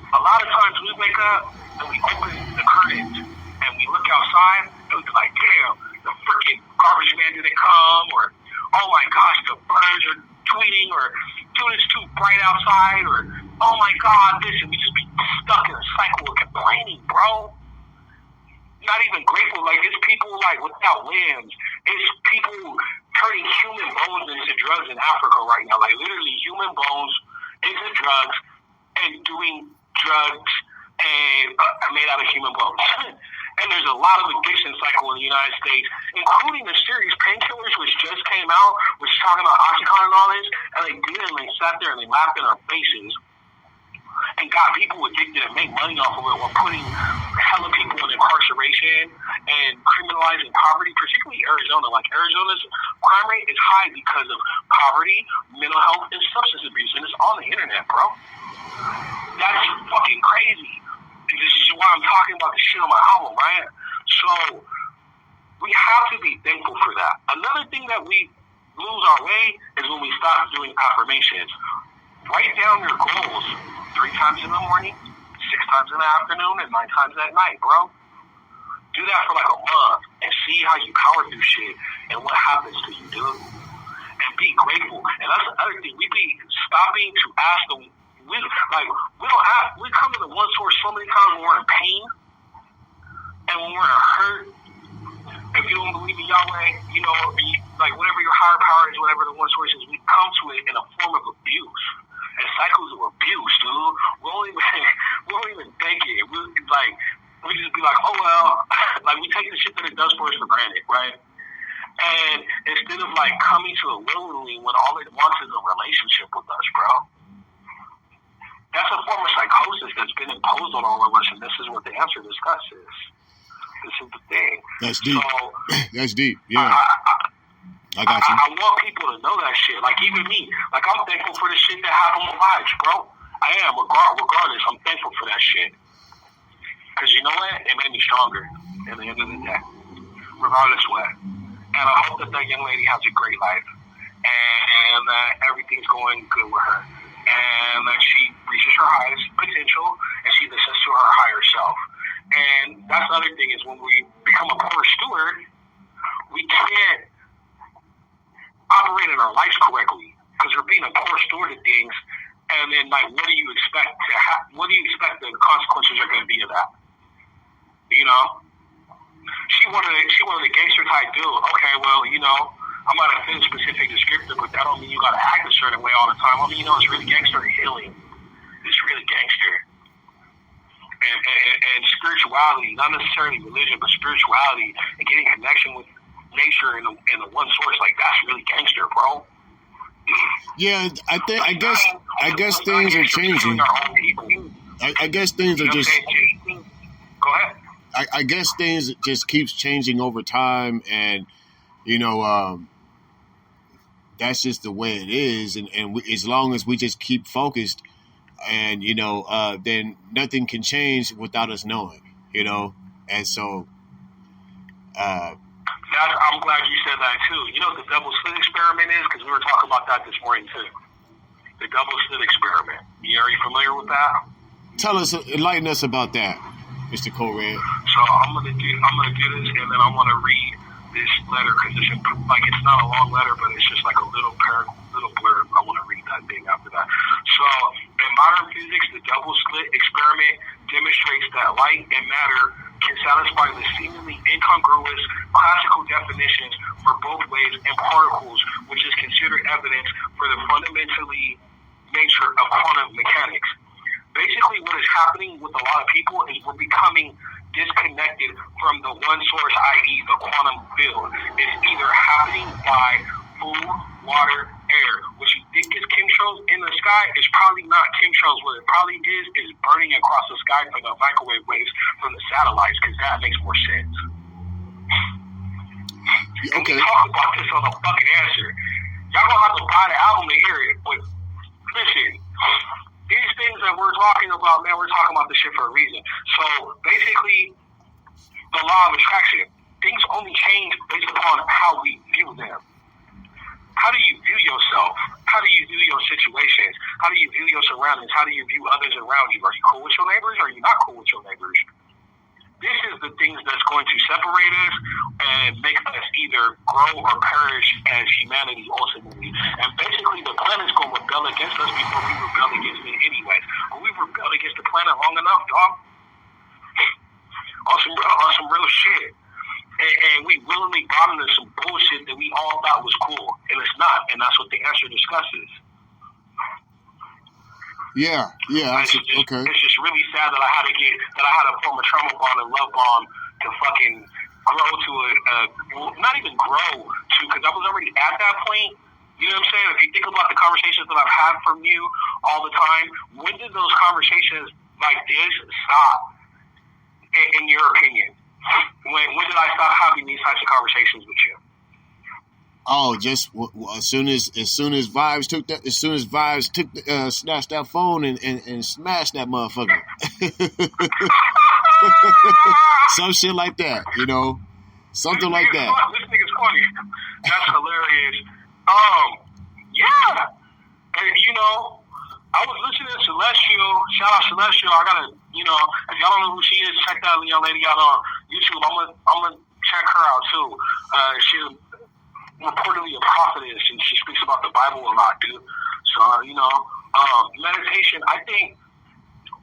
A lot of times we wake up and we open the curtains and we look outside and we're like, damn, the freaking garbage man didn't come, or oh my gosh, the birds are tweeting, or dude, it's too bright outside, or oh my god, this, and we just be stuck in a cycle of complaining, bro. Not even grateful. Like, it's people like without limbs. It's people turning human bones into drugs in Africa right now. Like, literally human bones into drugs, and doing drugs and made out of human bones. And there's a lot of addiction cycle in the United States, including the series Painkillers, which just came out, which is talking about Oxycontin and all this, and they did it, and they sat there and they laughed in our faces and got people addicted and make money off of it, while putting hella people in incarceration and criminalizing poverty, particularly Arizona. Like, Arizona's crime rate is high because of poverty, mental health, and substance abuse, and it's on the internet, bro. That's fucking crazy. This is why I'm talking about this shit on my album, right? So we have to be thankful for that. Another thing that we lose our way is when we stop doing affirmations. Write down your goals 3 times in the morning, 6 times in the afternoon, and 9 times at night, bro. Do that for like a month and see how you power through shit and what happens to you, dude. And be grateful. And that's the other thing. We be stopping to ask the we come to the one source so many times when we're in pain and when we're hurt. If you don't believe in Yahweh, like whatever your higher power is, whatever the one source is, we come to it in a form of abuse and cycles of abuse, dude. We won't even think it. We just be like, oh well, like we take the shit that it does for us for granted, right? And instead of like coming to it willingly when all it wants is a relationship with us, bro. That's a form of psychosis that's been imposed on all of us, and this is what the answer discusses. This is the thing. That's deep. So, that's deep. Yeah. I got you. I want people to know that shit. Like, even me. Like, I'm thankful for the shit that happened with lives, bro. I am. Regardless, I'm thankful for that shit. Because you know what? It made me stronger at the end of the day. Regardless what. And I hope that young lady has a great life. And that everything's going good with her. And that she reaches her highest potential, and she listens to her higher self. And that's the other thing, is when we become a poor steward, we can't operate in our lives correctly, because we're being a poor steward of things. And then, like, what do you expect to what do you expect the consequences are going to be of that? She wanted a gangster type dude. Okay, well, I'm not a fit specific descriptor, but that don't mean you got to act a certain way all the time. I mean, it's really gangster healing. It's really gangster. And spirituality, not necessarily religion, but spirituality and getting connection with nature and the one source, like, that's really gangster, bro. Yeah, I guess things are changing. I guess things are just. Go ahead. I guess things just keeps changing over time, and that's just the way it is, and as long as we just keep focused, and then nothing can change without us knowing, and so that's I'm glad you said that too. You know what the double slit experiment is? Because we were talking about that this morning too. The double slit experiment. Are you familiar with that? Tell us, enlighten us about that, Mr. Kode Red. So I'm gonna do this, and then I want to read this letter because it's not a long letter, but it's just like a little blurb. I want to read that thing after that. So in modern physics, the double slit experiment demonstrates that light and matter can satisfy the seemingly incongruous classical definitions for both waves and particles, which is considered evidence for the fundamentally nature of quantum mechanics. Basically, what is happening with a lot of people is we're becoming disconnected from the one source, i.e. the quantum field. It's either happening by food, water, air. What you think is chemtrails in the sky is probably not chemtrails. What it probably is burning across the sky from the microwave waves from the satellites, because that makes more sense. Okay. We talk about this on the fucking answer. Y'all gonna have to buy the album to hear it, but listen, these things that we're talking about, man, we're talking about this shit for a reason. So basically, the law of attraction, things only change based upon how we view them. How do you view yourself? How do you view your situations? How do you view your surroundings? How do you view others around you? Are you cool with your neighbors? Or are you not cool with your neighbors? This is the things that's going to separate us and make us either grow or perish as humanity ultimately. And basically, the planet's going to rebel against us before we rebel against it anyways. When we rebel against the planet long enough, dog, on some real shit, and we willingly bought into some bullshit that we all thought was cool, and it's not. And that's what the answer discusses. Yeah. It's just really sad that I had to form a trauma bond and love bond to fucking grow to not even grow to, because I was already at that point. You know what I'm saying? If you think about the conversations that I've had from you all the time, when did those conversations like this stop? In your opinion, when did I stop having these types of conversations with you? Oh, just as soon as Vibes snatched that phone and smashed that motherfucker. Some shit like that, something like that. This nigga's funny. That's hilarious. Yeah. And, I was listening to Celestial. Shout out Celestial. I gotta, if y'all don't know who she is, check that young lady out on YouTube. I'm gonna check her out too. She's reportedly a prophetess, and she speaks about the Bible a lot, dude. So, meditation, I think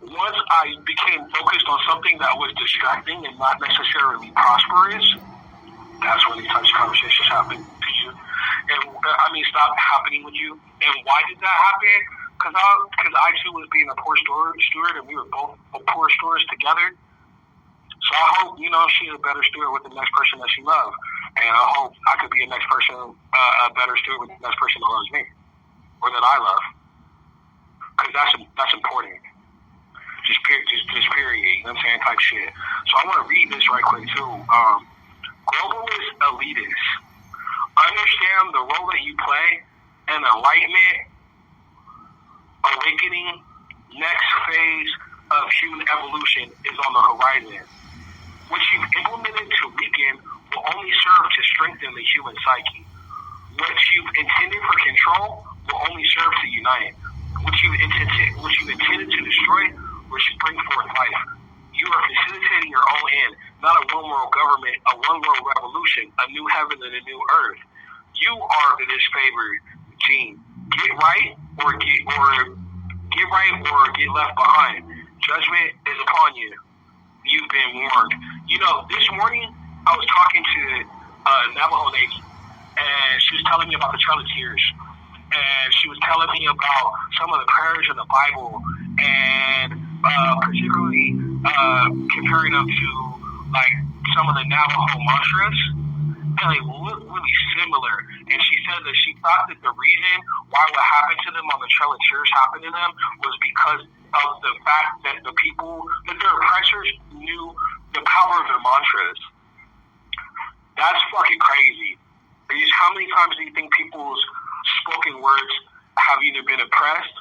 once I became focused on something that was distracting and not necessarily prosperous, that's when these types of conversations happen to you. And, stop happening with you. And why did that happen? Because I too was being a poor steward, and we were both poor stewards together. So I hope, she's a better steward with the next person that she loves. And I hope I could be a a better steward with the next person that loves me, or that I love. Because that's important. Just period, you know what I'm saying, type shit. So I want to read this right quick, too. Globalist elitists. Understand the role that you play in enlightenment, awakening, next phase of human evolution is on the horizon. What you've implemented to weaken will only serve to strengthen the human psyche. What you've intended for control will only serve to unite. What you've intended to destroy will bring forth life. You are facilitating your own end, not a one-world government, a one-world revolution, a new heaven and a new earth. You are the disfavored gene. Get right or get left behind. Judgment is upon you. You've been warned. This morning I was talking to a Navajo lady, and she was telling me about the Trail of Tears, and she was telling me about some of the prayers in the Bible, and particularly comparing them to like some of the Navajo mantras, and they look really similar. And she said that she thought that the reason why what happened to them on the Trail of Tears happened to them was because of the fact that that their oppressors knew the power of their mantras. That's fucking crazy. How many times do you think people's spoken words have either been oppressed,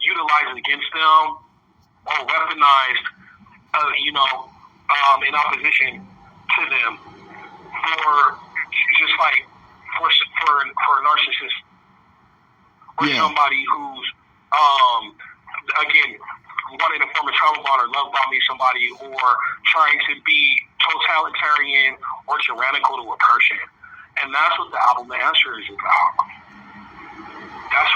utilized against them, or weaponized, in opposition to them for fight for a narcissist or somebody who's again wanting to form a trauma bond or love bombing somebody or trying to be totalitarian or tyrannical to a person. And that's what the album The Answer is about. That's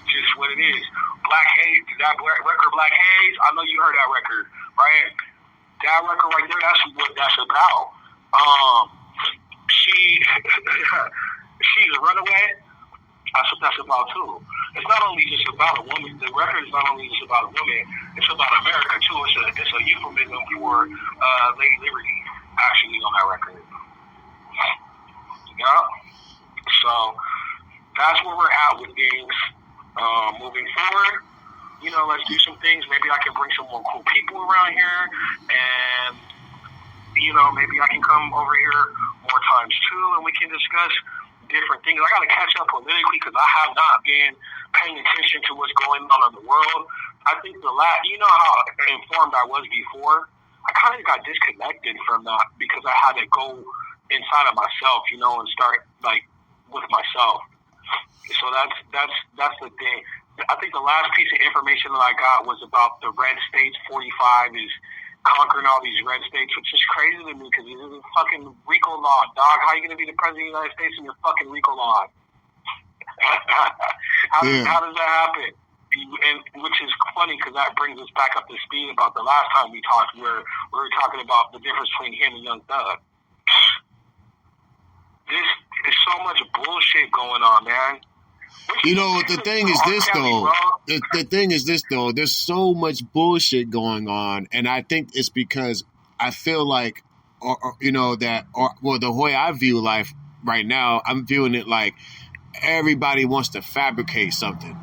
just what it is. Black Haze, that record Black Haze, I know you heard that record, right? That record right there, that's what that's about. She's a runaway. That's what that's about too. It's not only just about a woman. The record is not only just about a woman. It's about America too. It's a euphemism for Lady Liberty actually on that record. Yeah. So that's where we're at with things. Moving forward, let's do some things. Maybe I can bring some more cool people around here, and maybe I can come over here more times too, and we can discuss different things. I got to catch up politically because I have not been paying attention to what's going on in the world. I think how informed I was before. I kind of got disconnected from that because I had to go inside of myself, and start with myself. So that's the thing. I think the last piece of information that I got was about the red states. 45 is conquering all these red states, which is crazy to me because this is a fucking RICO law, dog. How are you going to be the president of the United States in your fucking RICO law? How does that happen? And which is funny because that brings us back up to speed about the last time we talked, where we were talking about the difference between him and Young Thug. This is so much bullshit going on, man. The thing is this, though. The thing is this, though. There's so much bullshit going on, and I think it's because I feel like, the way I view life right now, I'm viewing it like everybody wants to fabricate something.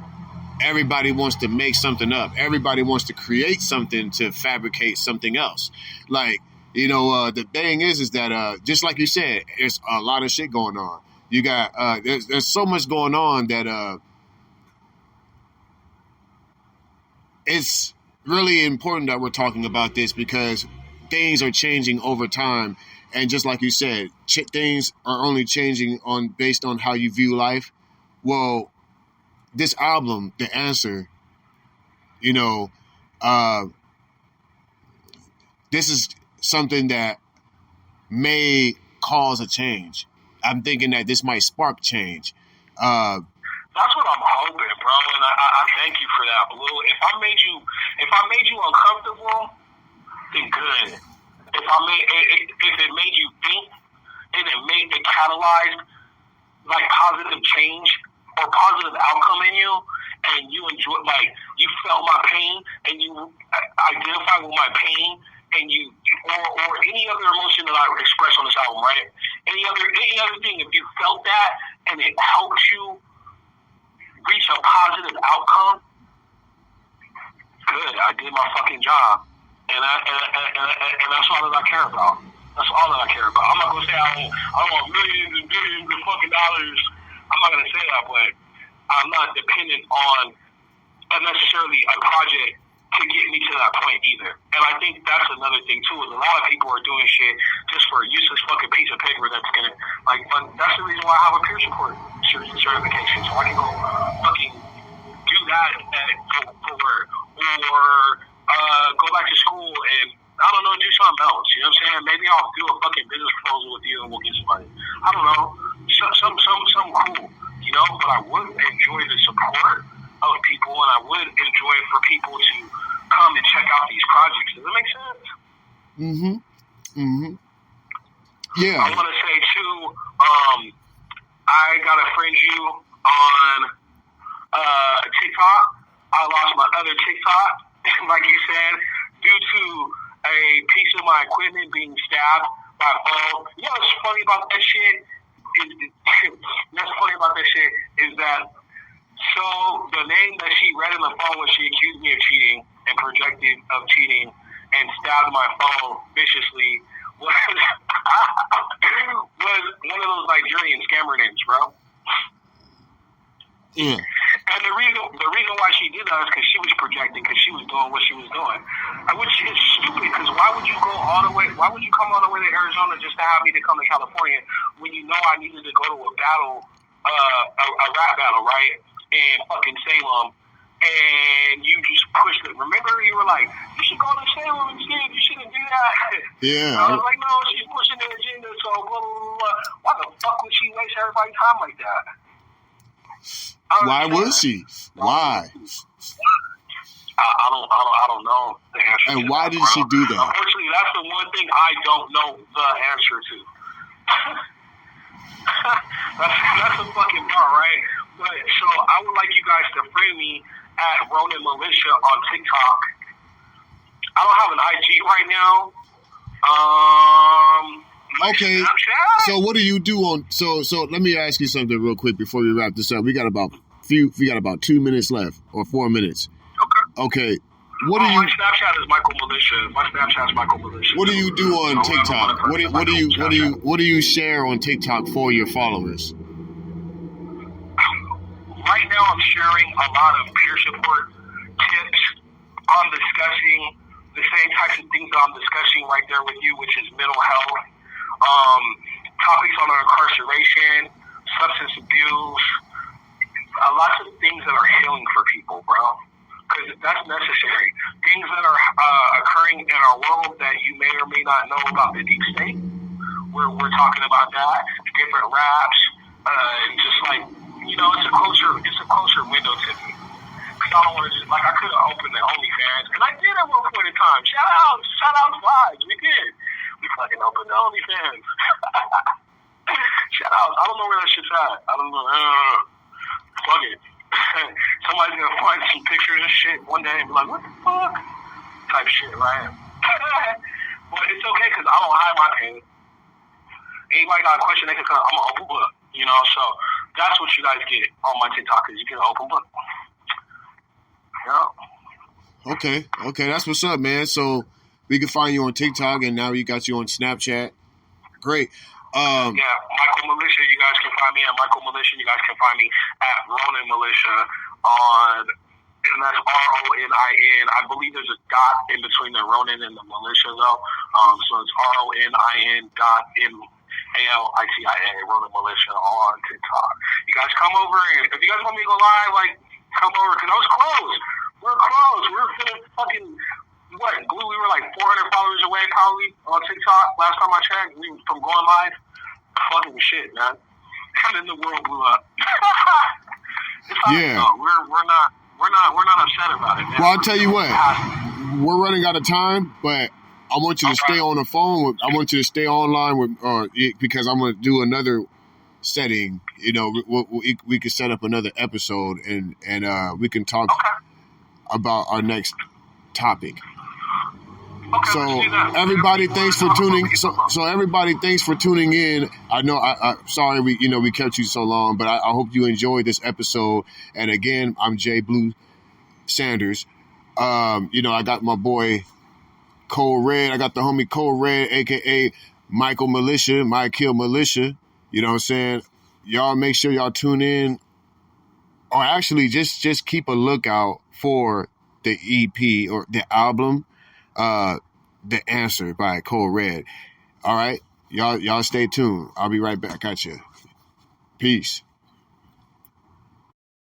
Everybody wants to make something up. Everybody wants to create something to fabricate something else. The thing is that just like you said, there's a lot of shit going on. You got there's so much going on that it's really important that we're talking about this because things are changing over time, and just like you said, things are only changing based on how you view life. Well, this album, The Answer, this is something that may cause a change. I'm thinking that this might spark change. That's what I'm hoping, bro, and I thank you for that, Blue. If I made you uncomfortable, then good. If it made you think, and it catalyzed positive change or positive outcome in you, and you enjoy, you felt my pain, and you identified with my pain, and you or any other emotion that I express on this album, right? Any other thing, if you felt that and it helped you reach a positive outcome, good. I did my fucking job, and that's all that I care about. That's all that I care about. I'm not gonna say I want millions and billions of fucking dollars. I'm not gonna say that, but I'm not dependent on necessarily a project to get me to that point either. And I think that's another thing too, is a lot of people are doing shit just for a useless fucking piece of paper that's gonna but that's the reason why I have a peer support certification, so I can go fucking do that for work, or go back to school and I don't know, do something else. You know what I'm saying? Maybe I'll do a fucking business proposal with you and we'll get some money. I don't know. Something cool, but I would enjoy the support of people, and I would enjoy for people to come and check out these projects. Does that make sense? Mm-hmm. Mm-hmm. Yeah. I want to say too, I gotta friend you on TikTok. I lost my other TikTok, like you said, due to a piece of my equipment being stabbed by a phone. What's funny about that shit is that so the name that she read in the phone when she accused me of cheating and projected of cheating and stabbed my phone viciously was one of those Nigerian scammer names, bro. Yeah. And the reason why she did that is because she was projecting, because she was doing what she was doing. Which is stupid, because why would you go all the way? Why would you come all the way to Arizona just to have me to come to California when you know I needed to go to a battle, a rap battle, right? In fucking Salem, and you just pushed it. Remember, you were like, you should go to Salem instead. You shouldn't do that. Yeah. I was like, no, she's pushing the agenda. So blah blah blah. Why the fuck would she waste everybody's time like that? Why would she? Why? I don't know the answer. And why did she do that? Unfortunately, that's the one thing I don't know the answer to. that's the fucking bar, right? But so I would like you guys to friend me at Ronin Militia on TikTok. I don't have an IG right now. Okay. Snapchat? So what do you do on? So let me ask you something real quick before we wrap this up. We got about 2 minutes left, or 4 minutes. Okay. What do you? My Snapchat is Michael Militia. My Snapchat is Michael Militia. What do you do on TikTok? What do you share on TikTok for your followers? Right now, I'm sharing a lot of peer support tips on discussing the same types of things that I'm discussing right there with you, which is mental health, topics on incarceration, substance abuse, lots of things that are healing for people, bro. Because that's necessary. Things that are occurring in our world that you may or may not know about the deep state. We're talking about that. Different raps, and just like, you know, it's a closer window to me. Because I don't want to just, like, I could have opened the OnlyFans, and I did at one point in time. Shout out vibes. We did. We fucking opened the OnlyFans. Shout out. I don't know where that shit's at. I don't know. Fuck it. Somebody's gonna find some pictures and shit one day and be like, what the fuck? Type shit, right? But it's okay, because I don't hide my pain. Anybody got a question, they can come. I'm an open book, you know? So that's what you guys get on my TikTok, is you get an open book. Yeah. Okay, that's what's up, man. So we can find you on TikTok, and now you got you on Snapchat. Great. Yeah, Michael Militia. You guys can find me at Michael Militia. You guys can find me at Ronin Militia and that's RONIN. I believe there's a dot in between the Ronin and the Militia, though. So it's RONIN dot MALITIA, Ronin Militia on TikTok. You guys come over, and if you guys want me to go live, like, come over, because I was close. We were finna fucking, Glue, we were like 400 followers away probably on TikTok. Last time I checked, we from going live. Fucking shit, man. And then the world blew up. It's like, yeah. No, we're not upset about it, man. Well, I'll tell you what. We're running out of time, but I want you to stay on the phone. I want you to stay online because I'm going to do another setting. You know, we can set up another episode and we can talk about our next topic. Okay, so everybody, thanks for tuning. So everybody, thanks for tuning in. I know. I sorry we kept you so long, but I hope you enjoyed this episode. And again, I'm JBLUE Sanders. I got my boy Kode Red. I got the homie Kode Red, aka Michael Militia, My Kill Militia. You know what I'm saying? Y'all make sure y'all tune in, or actually just keep a lookout for the EP or the album. The Answer by Kode Red. All right, y'all stay tuned. I'll be right back at you. Peace.